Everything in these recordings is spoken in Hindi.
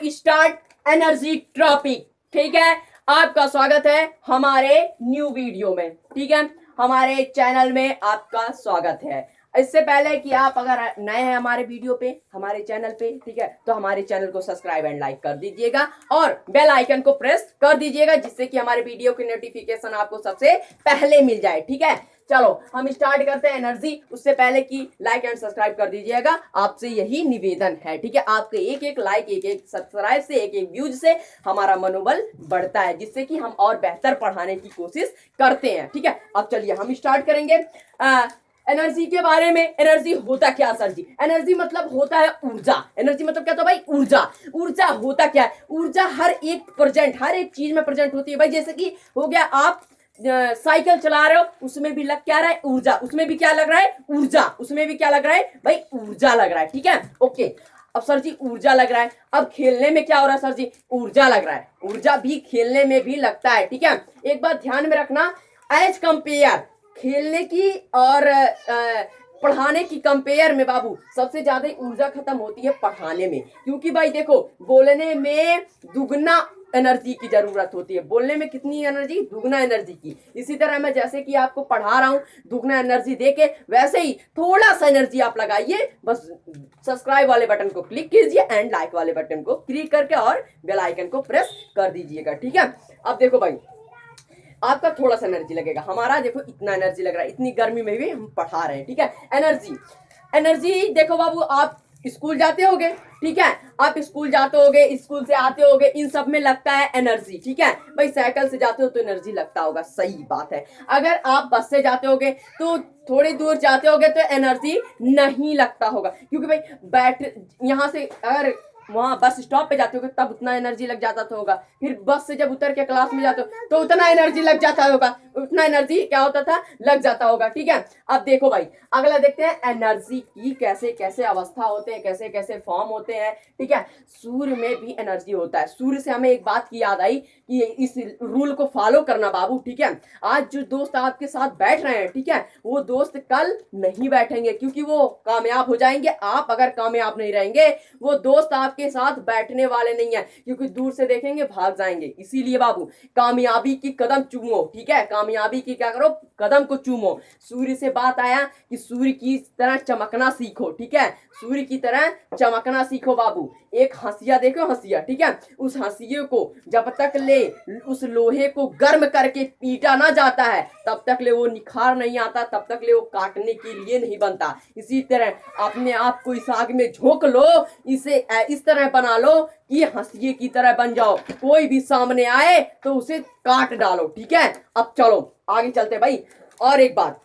Start energy topic. ठीक है, आपका स्वागत है हमारे न्यू वीडियो में। ठीक है, हमारे चैनल में आपका स्वागत है। इससे पहले कि आप अगर नए हैं हमारे वीडियो पे, हमारे चैनल पे, ठीक है, तो हमारे चैनल को सब्सक्राइब एंड लाइक कर दीजिएगा और बेल आइकन को प्रेस कर दीजिएगा, जिससे कि हमारे वीडियो की नोटिफिकेशन आपको सबसे पहले मिल जाए। ठीक है, चलो हम स्टार्ट करते हैं एनर्जी। उससे पहले कि लाइक एंड सब्सक्राइब कर दीजिएगा, आपसे यही निवेदन है। ठीक है, आपके एक एक लाइक, एक एक सब्सक्राइब से, एक एक व्यूज से हमारा मनोबल बढ़ता है, जिससे कि हम और बेहतर पढ़ाने की कोशिश करते हैं। ठीक है, अब चलिए हम स्टार्ट करेंगे एनर्जी के बारे में। एनर्जी होता क्या सर जी? एनर्जी मतलब होता है ऊर्जा। एनर्जी मतलब क्या? तो भाई ऊर्जा। ऊर्जा होता क्या है? ऊर्जा हर एक चीज में प्रेजेंट होती है भाई। जैसे कि हो गया, आप साइकिल चला रहे हो, उसमें भी लग क्या रहा है? ऊर्जा। उसमें भी क्या लग रहा है? ऊर्जा। उसमें भी क्या लग रहा है भाई? ऊर्जा लग रहा है। ठीक है, ओके। अब सर जी ऊर्जा लग रहा है, अब खेलने में क्या हो रहा है सर जी? ऊर्जा लग रहा है। ऊर्जा भी खेलने में भी लगता है। ठीक है, एक बात ध्यान में रखना, एज कंपेयर खेलने की और पढ़ाने की कंपेयर में बाबू सबसे ज्यादा ऊर्जा खत्म होती है पढ़ाने में। क्योंकि भाई देखो, बोलने में दुगना एनर्जी की जरूरत होती है। बोलने में कितनी एनर्जी? दुगना एनर्जी की। इसी तरह मैं जैसे कि आपको पढ़ा रहा हूं दुगना एनर्जी देके, वैसे ही थोड़ा सा एनर्जी आप लगाइए। बस सब्सक्राइब वाले बटन को क्लिक कीजिए एंड लाइक वाले बटन को क्लिक करके और बेल आइकन को प्रेस कर दीजिएगा। ठीक है, अब देखो भाई, आपका थोड़ा सा एनर्जी लगेगा, हमारा देखो इतना एनर्जी लग रहा है, इतनी गर्मी में भी हम पढ़ा रहे हैं। ठीक है, एनर्जी देखो बाबू, आप स्कूल जाते होगे, ठीक है, आप स्कूल जाते होगे, स्कूल से आते होगे, इन सब में लगता है एनर्जी। ठीक है भाई, साइकिल से जाते हो तो एनर्जी लगता होगा, सही बात है। अगर आप बस से जाते होगे तो थोड़ी दूर जाते होगे तो एनर्जी नहीं लगता होगा, क्योंकि भाई यहाँ से अगर वहां बस स्टॉप पे जाते हो तब उतना एनर्जी लग जाता होगा, फिर बस से जब उतर के क्लास में जाते हो तो उतना एनर्जी लग जाता होगा, उतना एनर्जी क्या होता था? लग जाता होगा। ठीक है, अब देखो भाई, अगला देखते हैं एनर्जी की कैसे कैसे अवस्था होते हैं, कैसे कैसे फॉर्म होते हैं। ठीक है, सूर्य में भी एनर्जी होता है। सूर्य से हमें एक बात की याद आई कि इस रूल को फॉलो करना बाबू। ठीक है, आज जो दोस्त आपके साथ बैठ रहे हैं, ठीक है, वो दोस्त कल नहीं बैठेंगे, क्योंकि वो कामयाब हो जाएंगे। आप अगर कामयाब नहीं रहेंगे, वो दोस्त आपके साथ बैठने वाले नहीं है, क्योंकि दूर से देखेंगे भाग जाएंगे। इसीलिए बाबू कामयाबी की कदम चूमो। ठीक है, कामयाबी की क्या करो? कदम को चूमो। सूर्य से बात आया कि सूर्य की तरह चमकना सीखो। ठीक है, सूर्य की तरह चमकना सीखो बाबू। एक हंसिया देखो, हंसिया, ठीक है, उस हंसिये को जब तक ले उस लोहे को गर्म करके पीटा ना जाता है तब तक ले वो निखार नहीं आता, तब तक ले वो काटने के लिए नहीं बनता। इसी तरह अपने आप को इस आग में झोंक लो, इसे इस तरह बना लो कि हंसिये की तरह बन जाओ। कोई भी सामने आए तो उसे काट डालो। ठीक है, अब चलो आगे चलते भाई। और एक बात,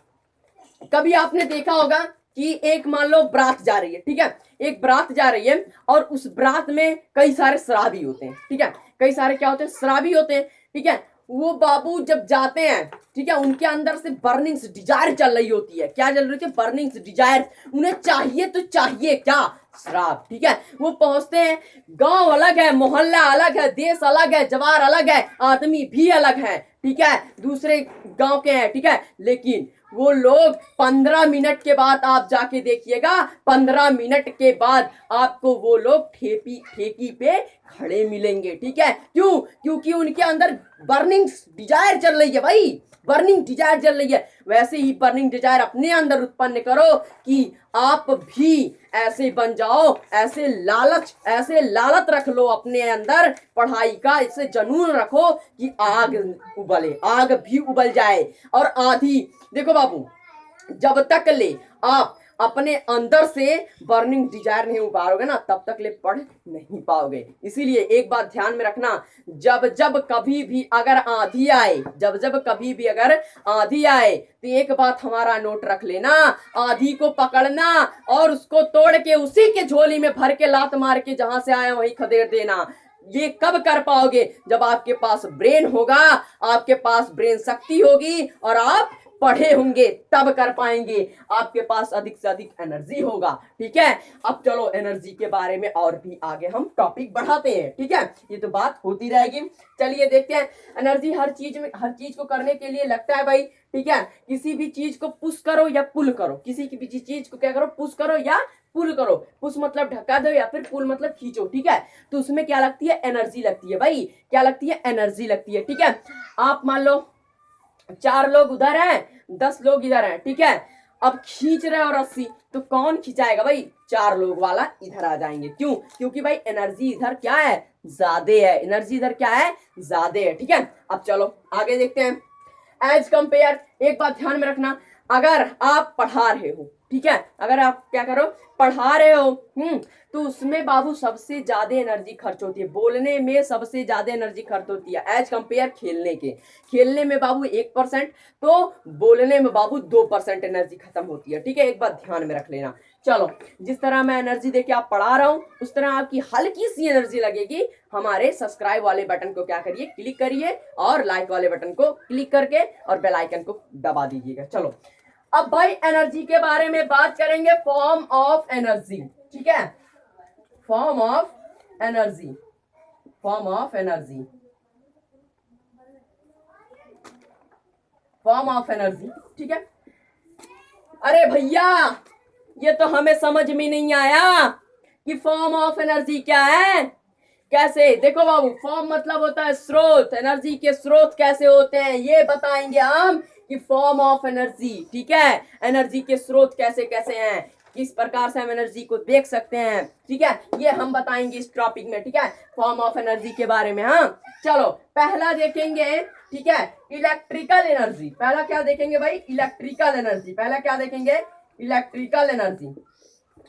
कभी आपने देखा होगा कि एक मान लो बारात जा रही है, ठीक है, एक बारात जा रही है और उस बारात में कई सारे शराबी होते हैं। ठीक है, कई सारे क्या होते हैं? शराबी होते हैं। ठीक है, वो बाबू जब जाते हैं, ठीक है, उनके अंदर से बर्निंग डिजायर चल रही होती है। क्या चल रही है? Burning desire. उन्हें चाहिए तो चाहिए क्या? शराब। ठीक है, वो पहुंचते हैं, गांव अलग है, मोहल्ला अलग है, देश अलग है, जवार अलग है, आदमी भी अलग है, ठीक है, दूसरे गांव के हैं। ठीक है, लेकिन वो लोग 15 मिनट के बाद आप जाके देखिएगा, 15 मिनट के बाद आपको वो लोग ठेकी पे खड़े मिलेंगे। ठीक है, क्यों? क्योंकि उनके अंदर बर्निंग डिजायर चल रही है भाई, बर्निंग डिजायर चल रही है। वैसे ही बर्निंग डिजायर अपने अंदर उत्पन्न करो कि आप भी ऐसे बन जाओ, ऐसे लालच रख लो अपने अंदर पढ़ाई का, इससे जुनून रखो कि आग उबले, आग भी उबल जाए। और आधी देखो बाबू, जब तक ले आप अपने अंदर से बर्निंग डिजायर नहीं उबारोगे ना, तब तक ले पढ़ नहीं पाओगे। इसीलिए एक बात ध्यान में रखना, जब जब कभी भी अगर आंधी आए, तो एक बात हमारा नोट रख लेना, आंधी को पकड़ना और उसको तोड़ के उसी के झोली में भर के लात मार के जहां से आया वहीं खदेड़ देना। ये कब कर पाओगे? जब आपके पास ब्रेन होगा, आपके पास ब्रेन शक्ति होगी और आप पढ़े होंगे, तब कर पाएंगे। आपके पास अधिक से अधिक एनर्जी होगा। ठीक है, अब चलो एनर्जी के बारे में और भी आगे हम टॉपिक बढ़ाते हैं। ठीक है, ये तो बात होती रहेगी। चलिए देखते हैं, एनर्जी हर चीज को करने के लिए लगता है भाई। ठीक है, किसी भी चीज को पुश करो या पुल करो, किसी की भी चीज को क्या करो? पुश करो या पुल करो, पुश मतलब ढका दो या फिर पुल मतलब खींचो, ठीक है। तो उसमें क्या लगती है, एनर्जी लगती है भाई, क्या लगती है, एनर्जी लगती है, ठीक है। आप मान लो 4 लोग उधर हैं, 10 लोग इधर हैं, ठीक है। अब खींच रहे हो रस्सी, तो कौन खिंचाएगा भाई, 4 लोग वाला इधर आ जाएंगे, क्यों, क्योंकि भाई एनर्जी इधर क्या है, ज्यादा है, एनर्जी इधर क्या है, ज्यादा है, ठीक है। अब चलो आगे देखते हैं। एज कंपेयर, एक बात ध्यान में रखना, अगर आप पढ़ा रहे हो, ठीक है, अगर आप क्या करो, पढ़ा रहे हो, तो उसमें बाबू सबसे ज्यादा एनर्जी खर्च होती है, बोलने में सबसे ज्यादा एनर्जी खर्च होती है एज कंपेयर खेलने के। खेलने में बाबू 1%, तो बोलने में बाबू 2% एनर्जी खत्म होती है, ठीक है, एक बात ध्यान में रख लेना। चलो, जिस तरह मैं एनर्जी देके आप पढ़ा रहा हूं, उस तरह आपकी हल्की सी एनर्जी लगेगी। हमारे सब्सक्राइब वाले बटन को क्या करिए, क्लिक करिए, और लाइक वाले बटन को क्लिक करके और बेल आइकन को दबा दीजिएगा। चलो, अब भाई एनर्जी के बारे में बात करेंगे, फॉर्म ऑफ एनर्जी, ठीक है, form of energy, form of energy, form of energy, ठीक है। अरे भैया, ये तो हमें समझ में नहीं आया कि फॉर्म ऑफ एनर्जी क्या है, कैसे, देखो बाबू, फॉर्म मतलब होता है स्रोत, एनर्जी के स्रोत कैसे होते हैं ये बताएंगे हम, कि फॉर्म ऑफ एनर्जी, ठीक है, एनर्जी के स्रोत कैसे कैसे हैं, किस प्रकार से हम एनर्जी को देख सकते हैं, ठीक है, ये हम बताएंगे इस टॉपिक में, ठीक है, फॉर्म ऑफ एनर्जी के बारे में। हाँ, चलो पहला देखेंगे, ठीक है, इलेक्ट्रिकल एनर्जी। पहला क्या देखेंगे भाई, इलेक्ट्रिकल एनर्जी। पहला क्या देखेंगे, इलेक्ट्रिकल एनर्जी।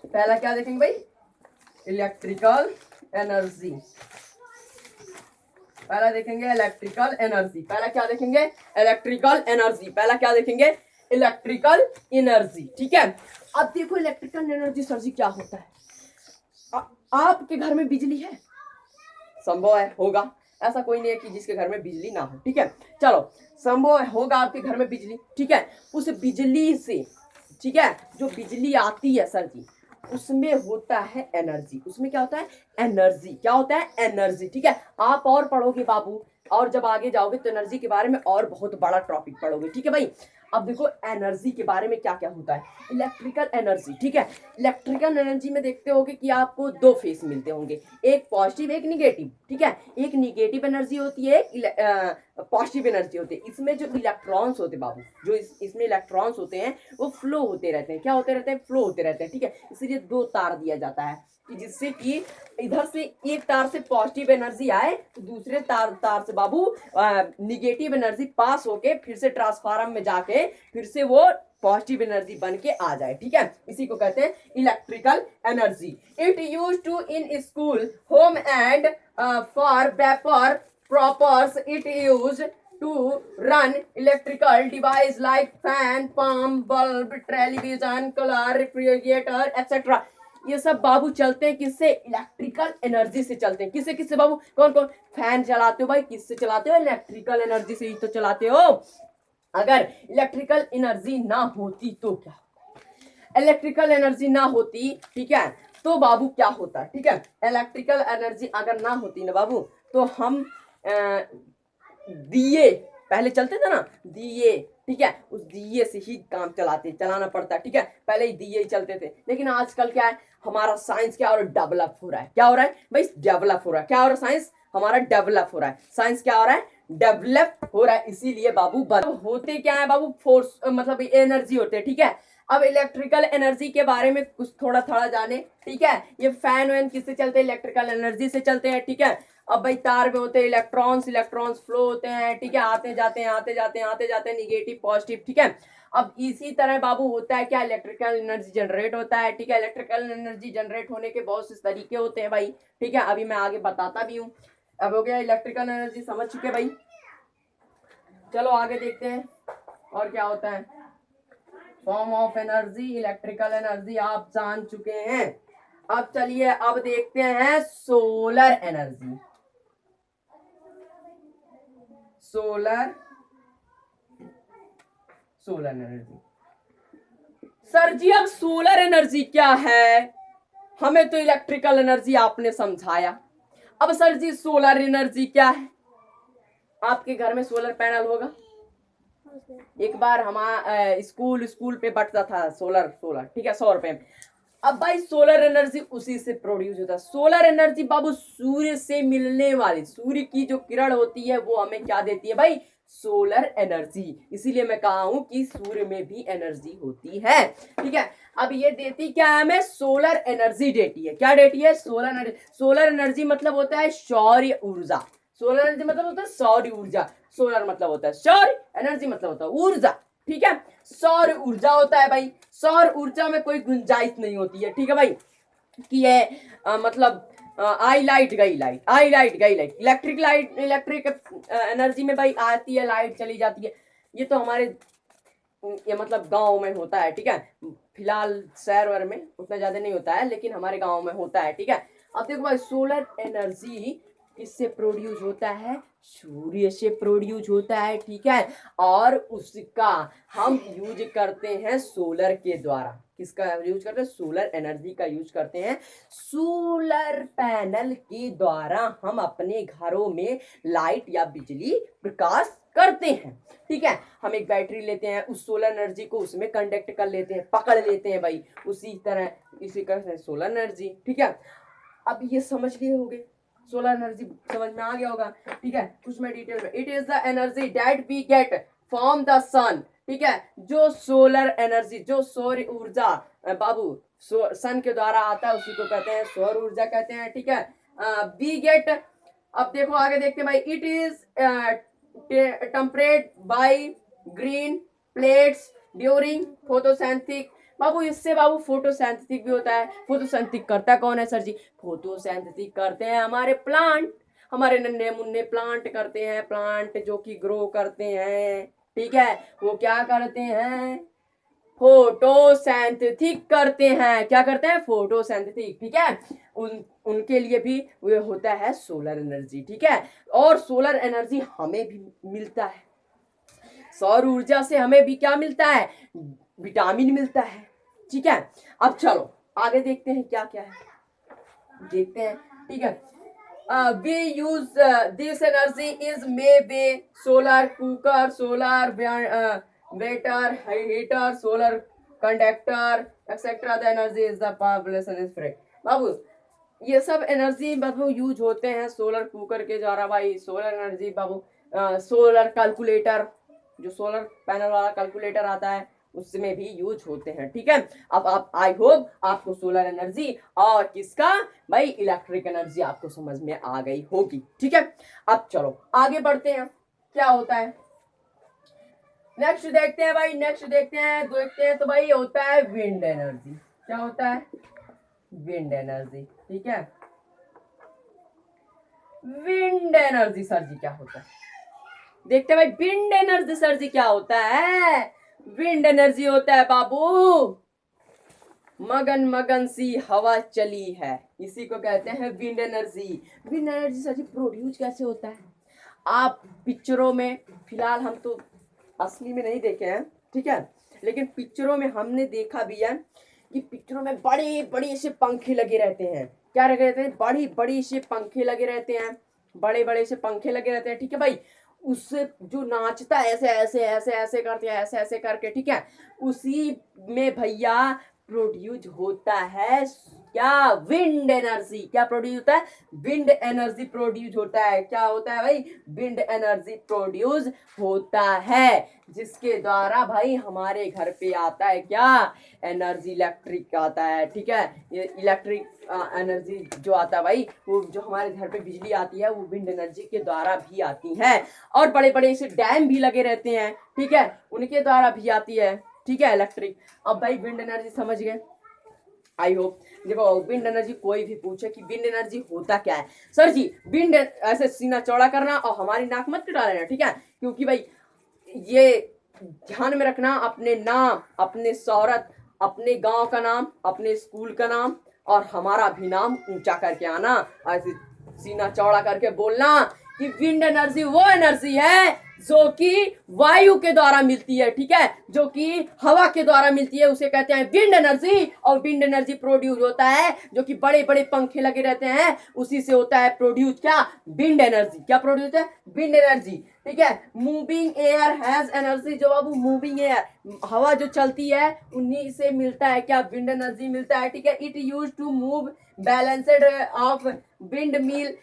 पहला क्या देखेंगे भाई, इलेक्ट्रिकल एनर्जी। पहला देखेंगे इलेक्ट्रिकल एनर्जी। पहला क्या देखेंगे, इलेक्ट्रिकल एनर्जी। पहला क्या देखेंगे, इलेक्ट्रिकल एनर्जी, ठीक है। अब देखो इलेक्ट्रिकल एनर्जी सर जी क्या होता है। आपके घर में बिजली है, संभव है, होगा, ऐसा कोई नहीं है कि जिसके घर में बिजली ना हो, ठीक है। चलो, संभव है, होगा आपके घर में बिजली, ठीक है। उस बिजली से, ठीक है, जो बिजली आती है सर जी, उसमें होता है एनर्जी। उसमें क्या होता है, एनर्जी। क्या होता है, एनर्जी, ठीक है। आप और पढ़ोगे बाबू, और जब आगे जाओगे तो एनर्जी के बारे में और बहुत बड़ा टॉपिक पढ़ोगे, ठीक है भाई। अब देखो एनर्जी के बारे में क्या क्या होता है, इलेक्ट्रिकल एनर्जी, ठीक है। इलेक्ट्रिकल एनर्जी में देखते होगे कि आपको 2 फेस मिलते होंगे, एक पॉजिटिव एक निगेटिव, ठीक है। एक निगेटिव एनर्जी होती है, एक पॉजिटिव एनर्जी होती है। इसमें जो इलेक्ट्रॉन्स होते हैं बाबू, जो इसमें इलेक्ट्रॉन्स होते हैं, वो फ्लो होते रहते हैं। क्या होते रहते हैं, फ्लो होते रहते हैं, ठीक है। इसलिए 2 तार दिया जाता है, कि जिससे कि इधर से एक तार से पॉजिटिव एनर्जी आए, तो दूसरे तार से बाबू निगेटिव एनर्जी पास होके फिर से ट्रांसफार्मर में जाके फिर से वो पॉजिटिव एनर्जी बन के आ जाए, ठीक है। इसी को कहते हैं electrical energy. It use to in school, home and for वेपर purposes, it use to run electrical device like fan, pump, bulb, television, color, refrigerator, etc. ये सब बाबू चलते हैं किससे, इलेक्ट्रिकल एनर्जी से चलते हैं। किससे किससे बाबू, कौन कौन, फैन चलाते हो भाई, किससे चलाते हो, इलेक्ट्रिकल एनर्जी से ही तो चलाते हो। अगर इलेक्ट्रिकल एनर्जी ना होती तो क्या, इलेक्ट्रिकल एनर्जी ना होती, ठीक है, तो बाबू क्या होता है, ठीक है। इलेक्ट्रिकल एनर्जी अगर ना होती ना बाबू, तो हम दिए पहले चलते थे ना, दिए, ठीक है, उस दिए से ही काम चलाना पड़ता है, ठीक है। पहले ही दिए ही चलते थे, लेकिन आजकल क्या है, हमारा साइंस क्या हो रहा है, डेवलप हो रहा है। क्या हो रहा है भाई, डेवलप हो रहा है। क्या हो रहा है, साइंस हमारा डेवलप हो रहा है। साइंस क्या हो रहा है, डेवलप हो रहा है। इसीलिए बाबू होते क्या है बाबू, फोर्स मतलब एनर्जी होते हैं, ठीक है। अब इलेक्ट्रिकल एनर्जी के बारे में कुछ थोड़ा थोड़ा जाने, ठीक है। ये फैन वैन किससे चलते हैं, इलेक्ट्रिकल एनर्जी से चलते हैं, ठीक है। अब भाई तार में होते हैं इलेक्ट्रॉन्स, इलेक्ट्रॉन्स फ्लो होते हैं, ठीक है, आते जाते हैं आते जाते हैं आते जाते हैं, निगेटिव पॉजिटिव, ठीक है। अब इसी तरह बाबू होता है क्या, इलेक्ट्रिकल एनर्जी जनरेट होता है, ठीक है। इलेक्ट्रिकल एनर्जी जनरेट होने के बहुत से तरीके होते हैं भाई, ठीक है, अभी मैं आगे बताता भी हूँ। अब हो गया इलेक्ट्रिकल एनर्जी, समझ चुके भाई। चलो आगे देखते हैं और क्या होता है। Form of energy, electrical energy आप जान चुके हैं। अब चलिए अब देखते हैं solar energy. Solar energy, sir ji अब सोलर एनर्जी क्या है, हमें तो इलेक्ट्रिकल एनर्जी आपने समझाया। अब सर जी सोलर एनर्जी क्या है, आपके घर में सोलर पैनल होगा। एक बार हमारा स्कूल पे बटता था सोलर, ठीक है, 100 रुपए। अब भाई सोलर एनर्जी उसी से प्रोड्यूस होता है। सोलर एनर्जी बाबू सूर्य से मिलने वाली, सूर्य की जो किरण होती है वो हमें क्या देती है भाई, सोलर एनर्जी। इसीलिए मैं कहा हूं कि सूर्य में भी एनर्जी होती है, ठीक है। अब ये देती क्या है हमें, सोलर एनर्जी देती है। क्या देती है, सोलर एनर्जी। सोलर एनर्जी मतलब होता है सौर ऊर्जा। सोलर एनर्जी मतलब होता है सौर ऊर्जा। सोलर मतलब होता है सौर, एनर्जी मतलब होता है ऊर्जा, ठीक है। सौर ऊर्जा होता है भाई। सौर ऊर्जा में कोई गुंजाइश नहीं होती है, ठीक है भाई, कि ये मतलब आई लाइट गई लाइट, आई लाइट गई light. Electric light, electric energy में भाई आती है लाइट चली जाती है। ये तो हमारे ये मतलब गांव में होता है, ठीक है। फिलहाल शहर वर में उतना ज्यादा नहीं होता है, लेकिन हमारे गांव में होता है, ठीक है। अब देखो भाई सोलर एनर्जी किससे प्रोड्यूस होता है, सूर्य से प्रोड्यूस होता है, ठीक है। और उसका हम यूज करते हैं सोलर के द्वारा। किसका यूज करते हैं, सोलर एनर्जी का यूज करते हैं। सोलर पैनल के द्वारा हम अपने घरों में लाइट या बिजली प्रकाश करते हैं, ठीक है। हम एक बैटरी लेते हैं, उस सोलर एनर्जी को उसमें कंडक्ट कर लेते हैं, पकड़ लेते हैं भाई, उसी तरह इसी कहते हैं सोलर एनर्जी, ठीक है। अब ये समझ लिए होंगे, सोलर एनर्जी समझ में आ गया होगा, ठीक है। कुछ मैं डिटेल में, it is the energy that we get from the sun, ठीक है। जो सोलर एनर्जी, जो सौर ऊर्जा बाबू सन के द्वारा आता है, उसी को कहते हैं सौर ऊर्जा कहते हैं, ठीक है। वी गेट, अब देखो आगे देखते हैं भाई, it is temperate by green plates during photosynthesis. बाबू इससे बाबू फोटोसिंथेसिस भी होता है। फोटोसिंथेसिस करता कौन है सर जी, फोटोसिंथेसिस करते हैं हमारे प्लांट, हमारे नन्हे मुन्ने प्लांट करते हैं, प्लांट जो कि ग्रो करते हैं, ठीक है। वो क्या करते हैं, फोटोसिंथेसिस करते हैं। क्या करते हैं, फोटोसिंथेसिस, ठीक है। उनके लिए भी वो होता है सोलर एनर्जी, ठीक है। और सोलर एनर्जी हमें भी मिलता है, सौर ऊर्जा से हमें भी क्या मिलता है, विटामिन मिलता है, ठीक है। अब चलो आगे देखते हैं क्या क्या है, देखते हैं, ठीक है। we use this energy is maybe solar cooker, solar water heater, solar conductor etc. the energy is the population is free। बाबू ये सब एनर्जी बाबू यूज होते हैं सोलर कुकर के द्वारा भाई। सोलर एनर्जी बाबू सोलर कैलकुलेटर, जो सोलर पैनल वाला कैलकुलेटर आता है उसमें भी यूज होते हैं, ठीक है। अब आप आई होप आपको सोलर एनर्जी और किसका भाई इलेक्ट्रिक एनर्जी आपको समझ में आ गई होगी, ठीक है। अब चलो आगे बढ़ते हैं, क्या होता है नेक्स्ट देखते हैं भाई, नेक्स्ट देखते हैं तो भाई होता है विंड एनर्जी। क्या होता है, विंड एनर्जी, ठीक है। विंड एनर्जी सर जी क्या होता है, देखते हैं भाई विंड एनर्जी सर जी क्या होता है। विंड एनर्जी होता है बाबू मगन मगन सी हवा चली है, इसी को कहते हैं wind energy. Wind energy sir ji produce कैसे होता है, आप पिक्चरों में, फिलहाल हम तो असली में नहीं देखे हैं, ठीक है, लेकिन पिक्चरों में हमने देखा भी है कि पिक्चरों में बड़े बड़े से पंखे लगे रहते हैं। क्या लगे रहते हैं, बड़ी बड़ी से पंखे लगे रहते हैं, बड़े बड़े से पंखे लगे रहते हैं, ठीक है भाई। उससे जो नाचता है ऐसे ऐसे ऐसे ऐसे करते हैं, ऐसे ऐसे करके, ठीक है, उसी में भैया प्रोड्यूस होता है क्या, विंड एनर्जी। क्या प्रोड्यूस होता है, विंड एनर्जी प्रोड्यूस होता है। क्या होता है भाई, विंड एनर्जी प्रोड्यूस होता है, जिसके द्वारा भाई हमारे घर पे आता है क्या, एनर्जी इलेक्ट्रिक आता है, ठीक है। ये इलेक्ट्रिक एनर्जी जो आता है भाई, वो जो हमारे घर पे बिजली आती है वो विंड एनर्जी के द्वारा भी आती है। और बड़े बड़े ऐसे डैम भी लगे रहते हैं, ठीक है, उनके द्वारा भी आती है, ठीक है, इलेक्ट्रिक। अब भाई विंड एनर्जी समझ गए आई होप। देखो विंड एनर्जी कोई भी पूछे कि विंड एनर्जी होता क्या है, सर जी विंड ऐसे सीना चौड़ा करना और हमारी नाक मत कटा लेना, ठीक है, क्योंकि भाई ये ध्यान में रखना, अपने नाम, अपने शौहरत, अपने गांव का नाम, अपने स्कूल का नाम और हमारा भी नाम ऊंचा करके आना, ऐसे सीना चौड़ा करके बोलना कि विंड एनर्जी वो एनर्जी है जो कि वायु के द्वारा मिलती है, ठीक है, जो कि हवा के द्वारा मिलती है, उसे कहते हैं विंड एनर्जी। और विंड एनर्जी प्रोड्यूस होता है जो कि बड़े बड़े पंखे लगे रहते हैं, उसी से होता है प्रोड्यूस क्या, विंड एनर्जी। क्या प्रोड्यूस है, विंड एनर्जी, ठीक है। मूविंग एयर हैज एनर्जी, जो बाबू मूविंग एयर, हवा जो चलती है उन्हीं से मिलता है क्या, विंड एनर्जी मिलता है, ठीक है। It use to move balanced of wind mill,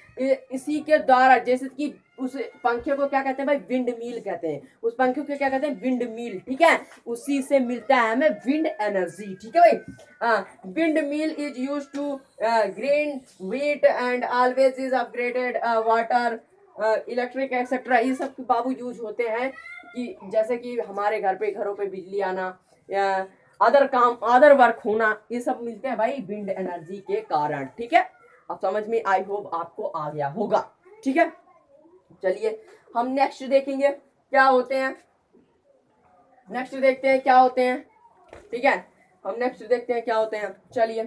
इसी के द्वारा, जैसे कि उस पंखे को क्या कहते हैं भाई, विंड मिल कहते हैं, उस पंखे को क्या कहते हैं, विंड मिल, ठीक है, उसी से मिलता है हमें विंड एनर्जी, ठीक है भाई। Wind mill is use to grain wheat and always is upgraded water electric etcetera, ये सब बाबू यूज होते हैं कि जैसे कि हमारे घरों पे बिजली आना या अदर काम, अदर वर्क होना, ये सब मिलते हैं भाई विंड एनर्जी के कारण, ठीक है। अब समझ में, आई होप आपको आ गया होगा, ठीक है। चलिए हम नेक्स्ट देखेंगे क्या होते हैं, नेक्स्ट देखते हैं क्या होते हैं, ठीक है। हम नेक्स्ट देखते हैं क्या होते हैं, चलिए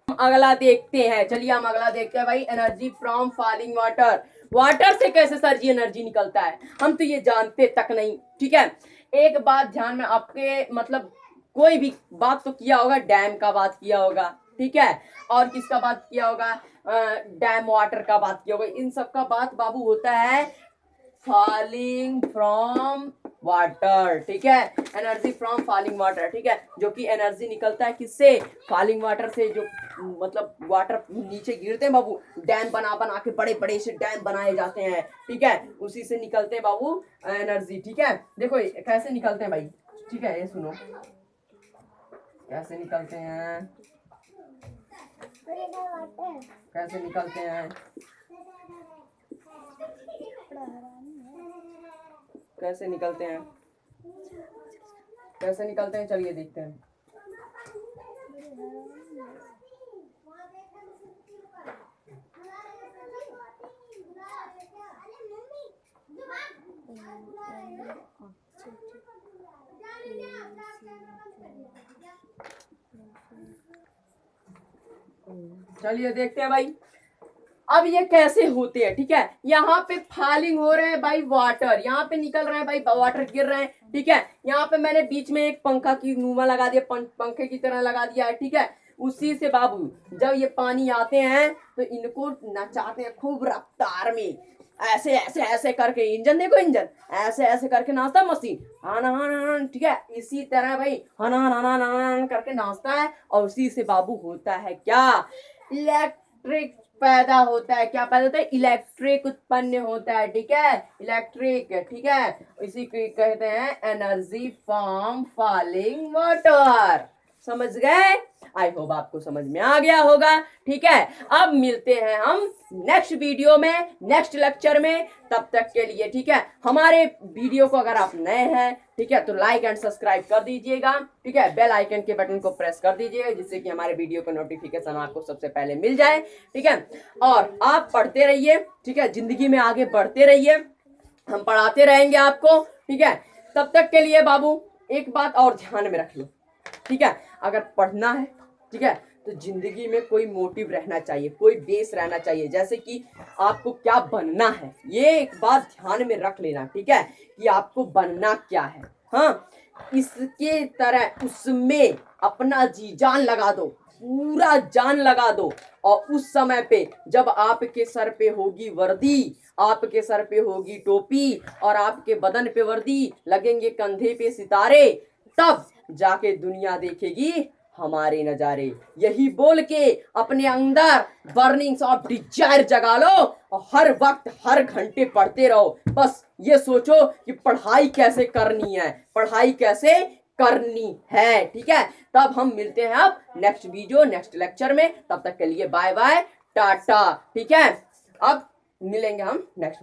हम अगला देखते हैं। चलिए हम अगला देखते हैं भाई, energy from falling water. Water से कैसे सर जी एनर्जी निकलता है, हम तो ये जानते तक नहीं, ठीक है। एक बात ध्यान में आपके, मतलब कोई भी बात तो किया होगा, डैम का बात किया होगा, ठीक है, और किसका बात किया होगा, डैम वाटर का बात किया होगा, इन सब का बात बाबू होता है फॉलिंग फ्रॉम वाटर, ठीक है, एनर्जी फ्रॉम फॉलिंग वाटर, ठीक है, जो कि एनर्जी निकलता है किससे, फॉलिंग वाटर से, जो मतलब वाटर नीचे गिरते हैं बाबू, डैम बना बना के बड़े बड़े से डैम बनाए जाते हैं, ठीक है, उसी से निकलते हैं बाबू एनर्जी, ठीक है। देखो कैसे निकलते हैं भाई, ठीक है, ये सुनो कैसे निकलते हैं, कैसे निकलते हैं, कैसे निकलते हैं, कैसे निकलते हैं, चलिए देखते हैं। चलिए देखते हैं भाई, अब ये कैसे होते हैं, ठीक है। यहाँ पे फॉलिंग हो रहे हैं भाई वाटर, यहाँ पे निकल रहे हैं भाई वाटर, गिर रहे हैं, ठीक है। यहाँ पे मैंने बीच में एक पंखा की नुमा लगा दिया, पंखे की तरह लगा दिया है, ठीक है। उसी से बाबू जब ये पानी आते हैं तो इनको नचाते हैं खूब रफ्तार में, ऐसे ऐसे ऐसे करके, इंजन देखो, इंजन ऐसे ऐसे करके नाचता मशीन, हाना हाना, ठीक है, इसी तरह भाई हना हना हना करके नाचता है, और उसी से बाबू होता है क्या, इलेक्ट्रिक पैदा होता है। क्या पैदा होता है, इलेक्ट्रिक उत्पन्न होता है, ठीक है, इलेक्ट्रिक, ठीक है, इसी को कहते हैं एनर्जी फ्रॉम फॉलिंग वाटर। समझ गए, आई होप आपको समझ में आ गया होगा, ठीक है। अब मिलते हैं हम नेक्स्ट वीडियो में, नेक्स्ट लेक्चर में, तब तक के लिए, ठीक है। हमारे वीडियो को अगर आप नए हैं, ठीक है, तो लाइक एंड सब्सक्राइब कर दीजिएगा, ठीक है, बेल आइकन के बटन को प्रेस कर दीजिएगा, जिससे कि हमारे वीडियो का नोटिफिकेशन आपको सबसे पहले मिल जाए, ठीक है। और आप पढ़ते रहिए, ठीक है, जिंदगी में आगे बढ़ते रहिए, हम पढ़ाते रहेंगे आपको, ठीक है। तब तक के लिए बाबू एक बात और ध्यान में रख लो, ठीक है, अगर पढ़ना है, ठीक है, तो जिंदगी में कोई मोटिव रहना चाहिए, कोई बेस रहना चाहिए, जैसे कि आपको क्या बनना है, ये एक बात ध्यान में रख लेना, ठीक है, कि आपको बनना क्या है, हाँ, इसके तरह उसमें अपना जी जान लगा दो, पूरा जान लगा दो, और उस समय पे जब आपके सर पे होगी वर्दी, आपके सर पे होगी टोपी, और आपके बदन पे वर्दी, लगेंगे कंधे पे सितारे, तब जाके दुनिया देखेगी हमारे नजारे। यही बोल के अपने अंदर बर्निंग्स ऑफ डिजायर जगा लो, और हर वक्त हर घंटे पढ़ते रहो। बस ये सोचो कि पढ़ाई कैसे करनी है, पढ़ाई कैसे करनी है, ठीक है। तब हम मिलते हैं अब नेक्स्ट वीडियो, नेक्स्ट लेक्चर में, तब तक के लिए बाय बाय टाटा, ठीक है। अब मिलेंगे हम नेक्स्ट वीडियो।